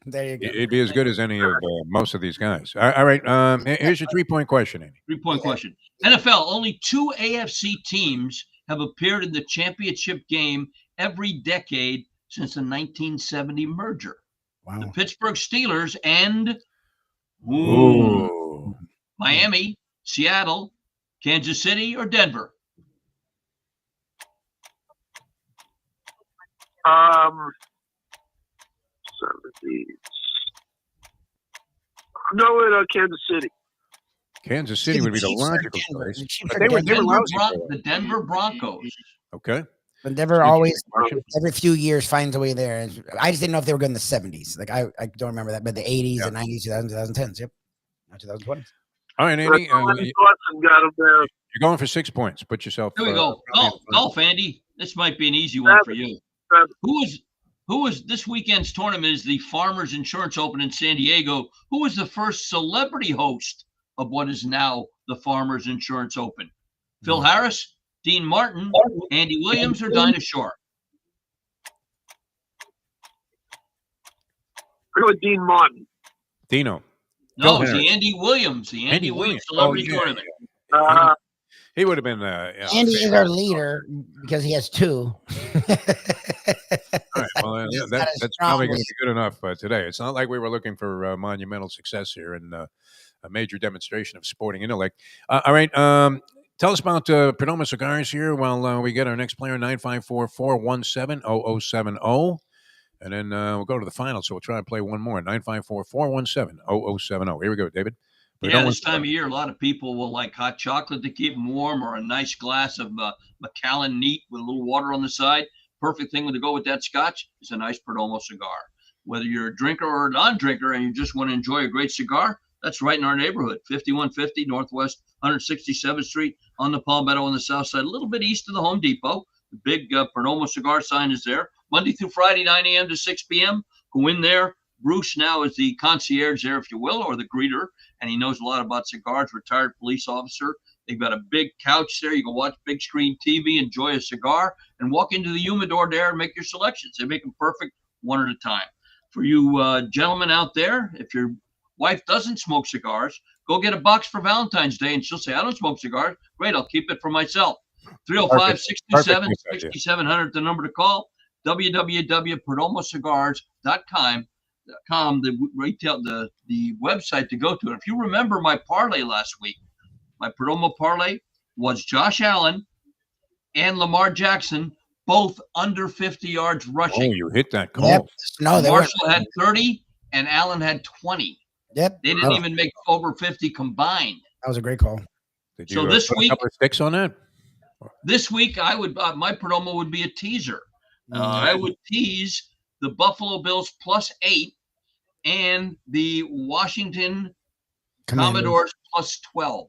There you go. He'd be as good as any of most of these guys. All right. Here's your 3-point question, Andy. 3-point question. NFL, only 2 AFC teams have appeared in the championship game every decade since the 1970 merger. Wow. The Pittsburgh Steelers and Miami, Seattle, Kansas City, or Denver? No, Kansas City. Kansas City would be the logical choice. But they were the Denver Broncos. Okay. But Denver always, every few years, finds a way there. I just didn't know if they were good in the 70s. Like, I don't remember that, but the 80s, the 90s, 2000s, 2010s. Yep. Not 2020s. All right, Andy. You're going for 6 points. Put yourself. Here we go. Golf, Andy. This might be an easy one for you. Who was this weekend's tournament is the Farmers Insurance Open in San Diego. Who was the first celebrity host of what is now the Farmers Insurance Open? Phil Harris, Dean Martin, Andy Williams, or Dinah Shore? Go with Dean Martin. Dino. No, it's the Andy Williams. The Andy Williams Celebrity Tournament. He would have been. Andy is our leader because he has 2. All right, well, that's probably going to be good enough today. It's not like we were looking for monumental success here and a major demonstration of sporting intellect. All right. Tell us about Perdomo Cigars here while we get our next player, 954-417-0070. And then we'll go to the final. So we'll try to play one more, 954-417-0070. Here we go, David. Yeah, this time of year, a lot of people will like hot chocolate to keep them warm or a nice glass of Macallan Neat with a little water on the side. Perfect thing to go with that scotch is a nice Perdomo cigar. Whether you're a drinker or a non-drinker and you just want to enjoy a great cigar, that's right in our neighborhood, 5150 Northwest 167th Street on the Palmetto on the south side, a little bit east of the Home Depot. The big Perdomo cigar sign is there. Monday through Friday, 9 a.m. to 6 p.m. Go in there. Bruce now is the concierge there, if you will, or the greeter, and he knows a lot about cigars, retired police officer. They've got a big couch there. You can watch big screen TV, enjoy a cigar, and walk into the humidor there and make your selections. They make them perfect one at a time. For you gentlemen out there, if your wife doesn't smoke cigars, go get a box for Valentine's Day, and she'll say, I don't smoke cigars. Great, I'll keep it for myself. 305-627-6700, the number to call. www.perdomocigars.com. The retail, the website to go to. And if you remember my parlay last week, my Perdomo parlay was Josh Allen and Lamar Jackson, both under 50 yards rushing. Oh, you hit that call. Yep. No, Marshall had 30 and Allen had 20. Yep. They didn't even make over 50 combined. That was a great call. Did you this week, a couple of sticks on that? This week, I would my Perdomo would be a teaser. I would tease the Buffalo Bills +8 and the Washington Commodores +12.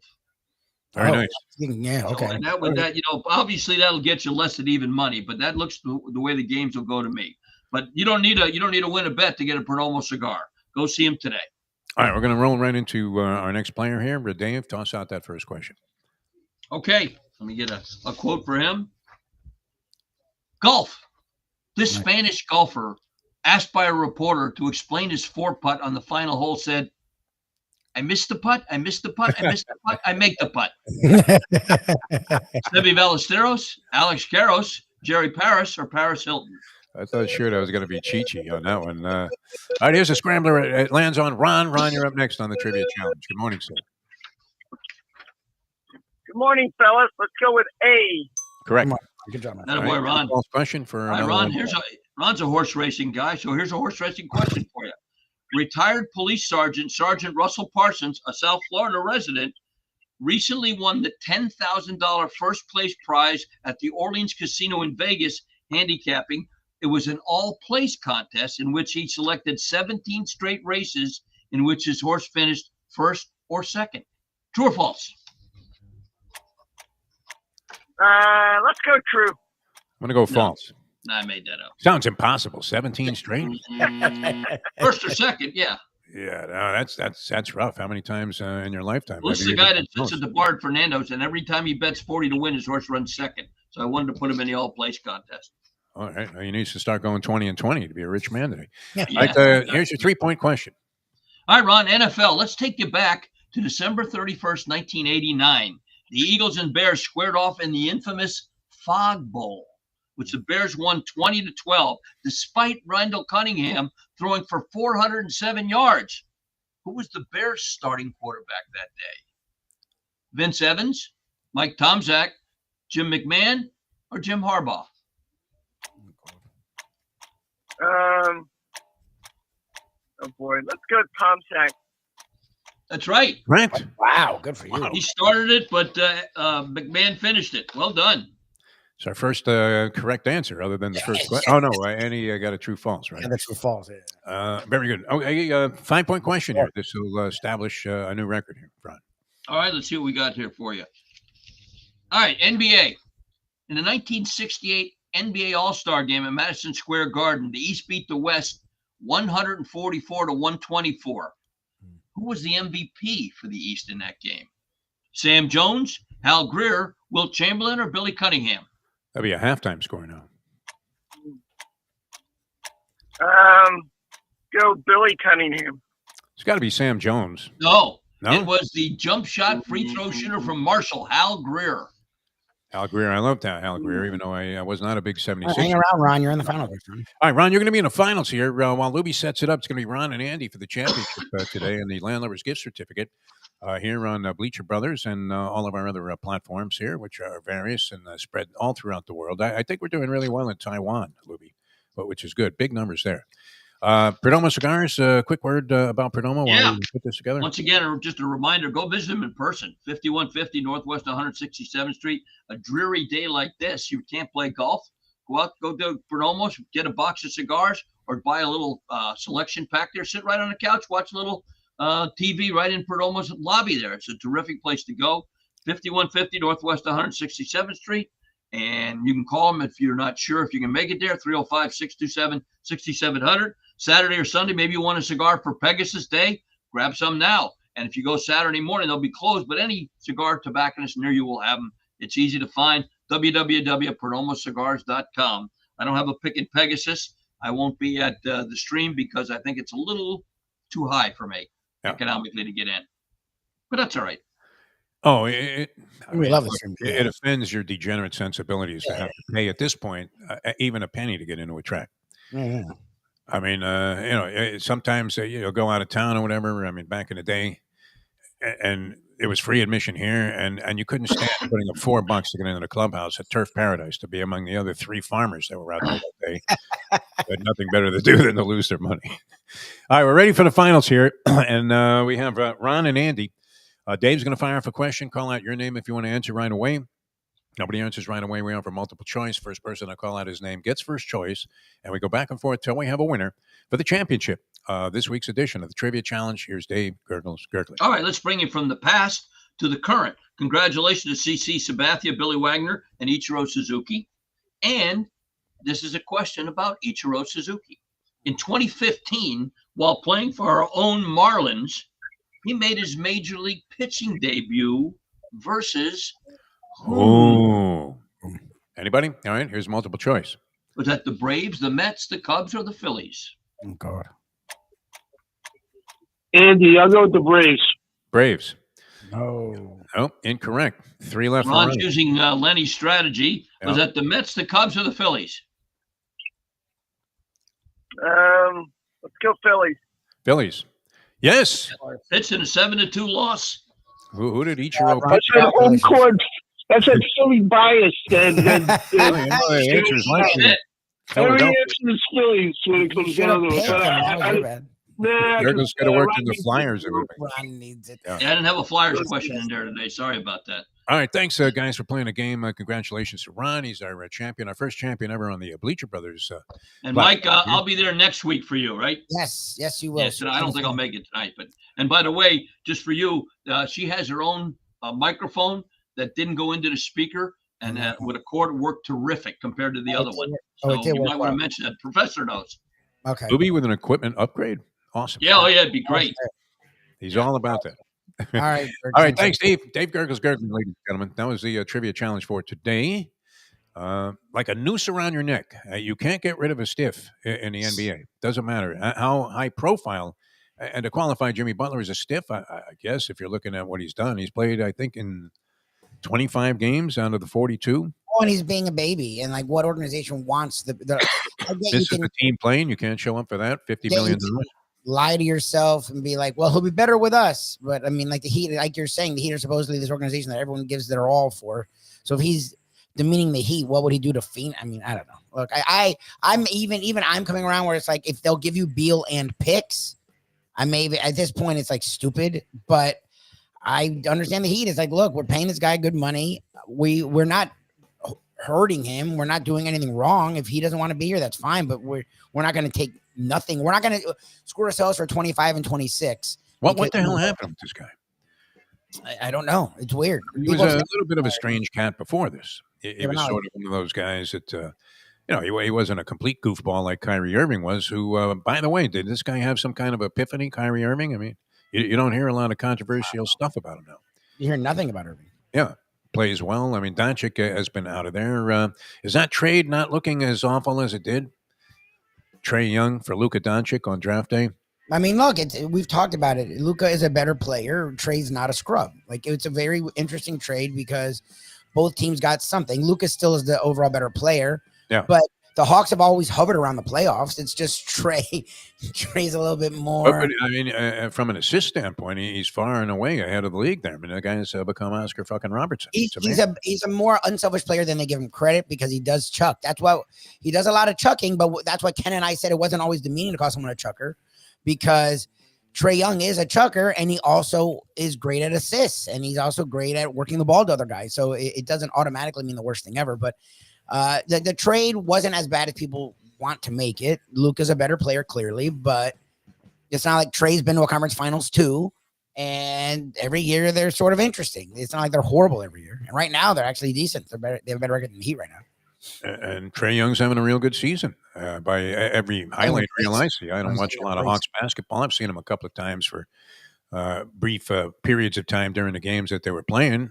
Very nice. Yeah, okay. So, and that obviously that'll get you less than even money, but that looks the way the games will go to me. But you don't need to win a bet to get a Perdomo cigar. Go see him today. All right, we're going to roll right into our next player here. Dave, toss out that first question. Okay, let me get a quote for him. Golf. This Spanish golfer, asked by a reporter to explain his 4-putt on the final hole, said, I missed the putt, I missed the putt, I missed the putt, I make the putt. Seve Ballesteros, Alex Karros, Jerry Paris, or Paris Hilton? I thought sure that was going to be Chi-Chi on that one. All right, here's a scrambler. It lands on Ron. Ron, you're up next on the Trivia Challenge. Good morning, sir. Good morning, fellas. Let's go with A. Correct. Good job, man. Boy, Ron. Question for Ron. Ron's a horse racing guy, so here's a horse racing question for you. Retired police sergeant Russell Parsons, a South Florida resident, recently won the $10,000 first place prize at the Orleans Casino in Vegas handicapping. It was an all-place contest in which he selected 17 straight races in which his horse finished first or second. True or false? Let's go true. I'm going to go false. No, I made that up. Sounds impossible. 17 straight? First or second, yeah. Yeah, no, that's rough. How many times in your lifetime? Well, this is the guy that sits at the bar at Fernando's, and every time he bets 40 to win, his horse runs second. So I wanted to put him in the all-place contest. All right. Well, he needs to start going 20 and 20 to be a rich man today. Yeah. All right, here's your 3-point question. All right, Ron, NFL. Let's take you back to December 31st, 1989. The Eagles and Bears squared off in the infamous Fog Bowl, which the Bears won 20-12, despite Randall Cunningham throwing for 407 yards. Who was the Bears' starting quarterback that day? Vince Evans, Mike Tomczak, Jim McMahon, or Jim Harbaugh? Oh boy, let's go Tomczak. That's right. Right. Wow, good for you. He started it, but McMahon finished it. Well done. It's our first correct answer, other than the first question. Oh, no, Annie got a true false, right? Yeah, that's true false. Very good. Okay, 5-point question here. This will establish a new record here, Ron. All right, let's see what we got here for you. All right, NBA. In the 1968 NBA All-Star Game at Madison Square Garden, the East beat the West 144-124. Who was the MVP for the East in that game? Sam Jones, Hal Greer, Wilt Chamberlain, or Billy Cunningham? That'd be a halftime score now. Go Billy Cunningham. It's got to be Sam Jones. No, No? It was the jump shot free throw shooter from Marshall, Hal Greer. Hal Greer. I loved Hal Greer, even though I was not a big 76. Hang around, Ron. You're in the finals. All right, Ron, you're going to be in the finals here. While Lubie sets it up, it's going to be Ron and Andy for the championship today and the Landlubber's gift certificate here on Bleacher Brothers and all of our other platforms here, which are various and spread all throughout the world. I think we're doing really well in Taiwan, Lubie, which is good. Big numbers there. Perdomo Cigars, quick word about Perdomo while we put this together. Once again, just a reminder, go visit them in person, 5150 Northwest 167th Street. A dreary day like this, you can't play golf. Go out, go to Perdomo's, get a box of cigars, or buy a little selection pack there. Sit right on the couch, watch a little TV right in Perdomo's lobby there. It's a terrific place to go, 5150 Northwest 167th Street. And you can call them if you're not sure if you can make it there, 305-627-6700. Saturday or Sunday, maybe you want a cigar for Pegasus Day, grab some now. And if you go Saturday morning, they'll be closed, but any cigar tobacconist near you will have them. It's easy to find, www.perdomocigars.com. I don't have a pick at Pegasus. I won't be at the stream because I think it's a little too high for me economically to get in. But that's all right. Oh, we love this. It offends your degenerate sensibilities to have to pay at this point even a penny to get into a track. Yeah. I mean, sometimes go out of town or whatever. I mean, back in the day, and it was free admission here, and you couldn't stand putting up $4 to get into the clubhouse at Turf Paradise to be among the other 3 farmers that were out there that day. They had nothing better to do than to lose their money. All right, we're ready for the finals here, and we have Ron and Andy. Dave's going to fire off a question. Call out your name if you want to answer right away. Nobody answers right away. We offer multiple choice. First person to call out his name gets first choice, and we go back and forth till we have a winner for the championship. This week's edition of the Trivia Challenge. Here's Dave Gurggles Gergely. All right, let's bring it from the past to the current. Congratulations to CC Sabathia, Billy Wagner, and Ichiro Suzuki. And this is a question about Ichiro Suzuki. In 2015, while playing for our own Marlins, he made his major league pitching debut versus Oh. Anybody? All right, here's multiple choice. Was that the Braves, the Mets, the Cubs, or the Phillies? Oh, God. Andy, I'll go with the Braves. Braves. No. Oh, incorrect. 3 left. Ron's using Lenny's strategy. Yep. Was that the Mets, the Cubs, or the Phillies? Let's go Phillies. Phillies. Yes. It's in a 7-2 loss. Who did Ichiro pitch? That's an home court. That's a Philly bias. Every answer is Phillies when it comes down to it. Nah, Gurggles could have worked in the Flyers. Ron needs it. Yeah, I didn't have a Flyers question in there today. Sorry about that. All right, thanks, guys, for playing the game. Congratulations to Ron. He's our champion, our first champion ever on the Bleacher Brothers. And Mike, I'll be there next week for you, right? Yes, you will. Yes, and I don't think I'll make it tonight. And by the way, just for you, she has her own microphone that didn't go into the speaker, and with a cord worked terrific compared to the other one. So you might want to mention that. Professor knows. Okay. Lubie with an equipment upgrade. Awesome. Yeah, it'd be great. He's all about that. All right. All right. Thanks, Dave. Dave Gurggles Gergely, ladies and gentlemen. That was the trivia challenge for today. Like a noose around your neck. You can't get rid of a stiff in the NBA. Doesn't matter how high profile. And to qualify Jimmy Butler as a stiff, I guess, if you're looking at what he's done, he's played, I think, in 25 games out of the 42. Oh, and he's being a baby. And like, what organization wants the this is the team playing. You can't show up for that. $50 million. Lie to yourself and be like, well, he'll be better with us. But I mean, like the Heat, like you're saying, the Heat are supposedly this organization that everyone gives their all for. So if he's demeaning the Heat, what would he do to Phoenix? I mean, I don't know. Look, I'm I'm coming around where it's like, if they'll give you Beal and picks, I may at this point it's like stupid, but I understand the Heat. It's like, look, we're paying this guy good money. We're not hurting him. We're not doing anything wrong. If he doesn't want to be here, that's fine. But we're not going to take nothing. We're not going to screw ourselves for 25 and 26. What the hell happened with this guy? I don't know. It's weird. He was a little bit of a strange cat before this. He was sort of one of those guys that, he wasn't a complete goofball like Kyrie Irving was, who, by the way, did this guy have some kind of epiphany, Kyrie Irving? I mean, you don't hear a lot of controversial stuff about him now. You hear nothing about Irving. Yeah. Plays well. I mean, Doncic has been out of there. Is that trade not looking as awful as it did? Trae Young for Luka Doncic on draft day? I mean, look, we've talked about it. Luka is a better player. Trae's not a scrub. Like, it's a very interesting trade because both teams got something. Luka still is the overall better player. Yeah. But the Hawks have always hovered around the playoffs. It's just Trae. Trae's a little bit more. But I mean, from an assist standpoint, he's far and away ahead of the league there. I mean, the guy's become Oscar fucking Robertson. He's a more unselfish player than they give him credit because he does chuck. That's why he does a lot of chucking. But that's why Ken and I said it wasn't always demeaning to call someone a chucker, because Trae Young is a chucker and he also is great at assists and he's also great at working the ball to other guys. So it doesn't automatically mean the worst thing ever. But the trade wasn't as bad as people want to make it. Luka's a better player, clearly, but it's not like Trae's been to a conference finals too. And every year they're sort of interesting. It's not like they're horrible every year. And right now they're actually decent. They're better. They have a better record than the Heat right now. And Trae Young's having a real good season by every highlight reel I see. I don't watch a lot of Hawks basketball. I've seen him a couple of times for brief periods of time during the games that they were playing.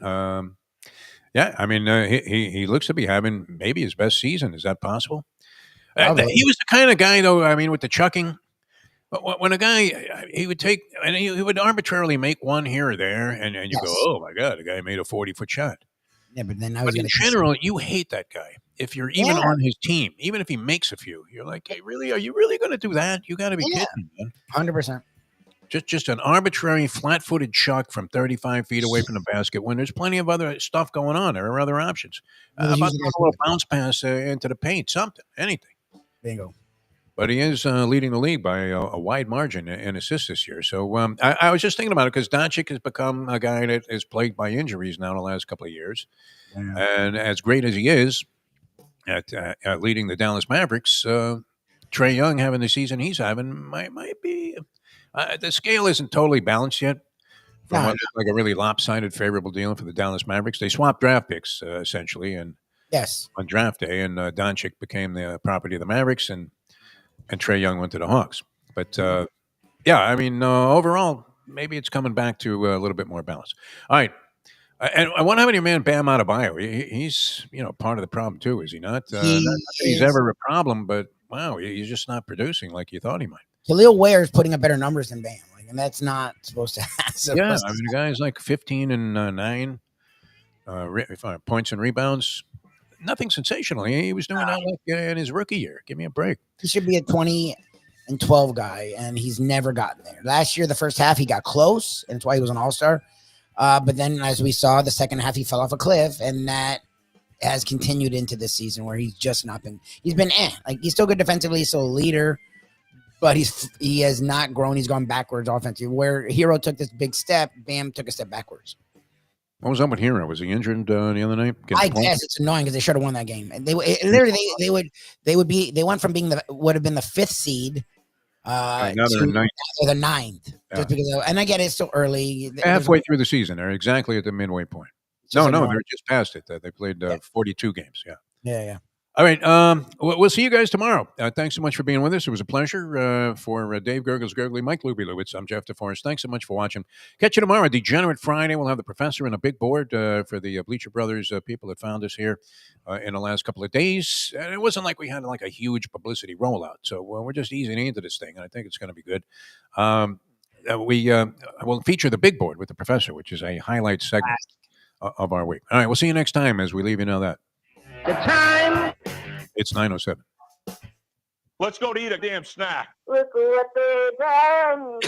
Yeah, I mean, he looks to be having maybe his best season. Is that possible? He was the kind of guy, though, I mean, with the chucking. But when a guy, he would take, and he would arbitrarily make one here or there, and you go, oh, my God, the guy made a 40-foot shot. Yeah, but then in general, you hate that guy. If you're even on his team, even if he makes a few, you're like, hey, really? Are you really going to do that? You got to be kidding me, man. 100%. Just an arbitrary flat-footed chuck from 35 feet away from the basket when there's plenty of other stuff going on. There are other options. How about a little bounce pass into the paint? Something, anything. Bingo. But he is leading the league by a wide margin in assists this year. So I was just thinking about it because Doncic has become a guy that is plagued by injuries now the last couple of years. Yeah. And as great as he is at leading the Dallas Mavericks, Trae Young having the season he's having might be the scale isn't totally balanced yet. From what looks like a really lopsided favorable deal for the Dallas Mavericks. They swapped draft picks essentially, and on draft day, and Doncic became the property of the Mavericks, and Trae Young went to the Hawks. But I mean, overall, maybe it's coming back to a little bit more balance. All right. And I want to have your man Bam Adebayo. He's part of the problem too, is he not? Not that he's ever a problem, but wow, he's just not producing like you thought he might. Khalil Ware is putting up better numbers than Bam, and that's not supposed to happen. Yeah, I mean, the guy's like 15 and 9 points and rebounds. Nothing sensational. He was doing that like in his rookie year. Give me a break. He should be a 20 and 12 guy, and he's never gotten there. Last year, the first half, he got close, and that's why he was an all-star. But then, as we saw, the second half, he fell off a cliff, and that has continued into this season where he's just not been – he's been like, he's still good defensively, he's still a leader, but he has not grown. He's gone backwards offensively. Where Hero took this big step, Bam took a step backwards. What was up with Hero? Was he injured the other night? I guess it's annoying because they should have won that game. And they went from being would have been the 5th seed to the 9th. Yeah. Just because and I get it, it's still early. Halfway through the season, they're exactly at the midway point. No, they're just past it. They played 42 games. Yeah. All right. We'll see you guys tomorrow. Thanks so much for being with us. It was a pleasure. For Dave Gurggles Gergely, Mike Lubie Lewitz, I'm Jeff DeForest. Thanks so much for watching. Catch you tomorrow. Degenerate Friday. We'll have the professor and a big board for the Bleacher Brothers people that found us here in the last couple of days. And it wasn't like we had like a huge publicity rollout. So we're just easing into this thing, and I think it's going to be good. We will feature the big board with the professor, which is a highlight segment of our week. All right. We'll see you next time as we leave you know that. The time. It's 9:07. Let's go to eat a damn snack. Look what they done.